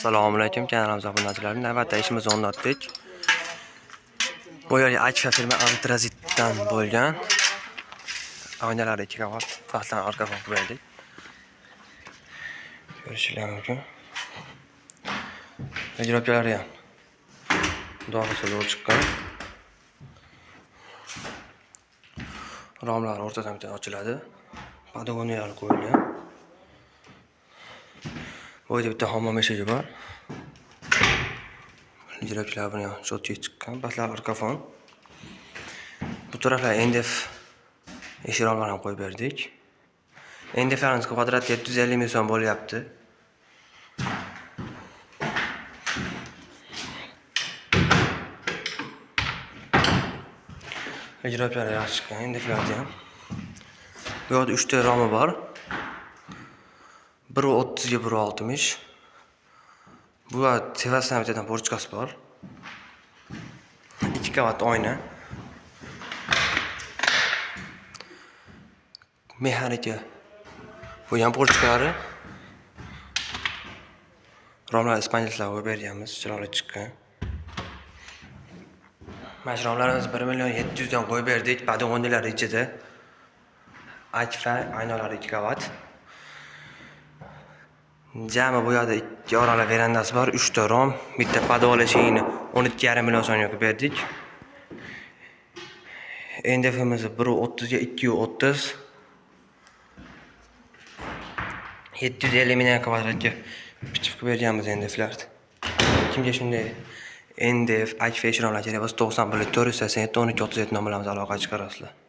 Assalomu alaykum kanalimiz obunachilari. Navbatda ishimizni o'rnatdik. Bu yerga Akfa firma antrazitdan bo'lgan oynalar 2 qavat fasldan orqa qo'yib berdik. Ko'rishingiz mumkin. Ijrochilari ham dog'isi zo'r chiqqan. Romlar o'rtadan ochiladi. Podogoniyalar qo'yilgan. Bu yerda bitta hammom eshigi bor. Ijrochilar buni ham shotga chiqqan. Pastlar orqa fon. Bu taraflar NDF eshik romlarini qo'yib berdik. NDFlarimiz kvadrat 750 ming so'm bo'lyapti. Ijrochilar yaxshi chiqqan. NDFlarni ham. Bu yerda 3 ta romi bor. 1.30 ga 1.60. Bu terrasdan bittadan borchkasi bor. 2 qavat oyna. Mexanika. Bu ham borchkalari. Romlar ispaniylar qo'yib berganmiz, chiroyli chiqqan. Mashramlarimiz 1 million 700 dan qo'yib berdik. Podogoniyalar ichida. Akfa oynalar 2 qavat. Jami bu yerda 2 orali verandasi bor, 3 ta rom, bitta podol eshigini 12,5 million so'mga qo'yib berdik. NDFimiz 1.30 ga 2.30. 750 ming kvadratga bichib berganmiz NDFlarni. Kimga shunday NDF Akfa eshik romlar kerak bo'lsa 91 487 12 37 nomerlarimiz aloqa chiqarasizlar.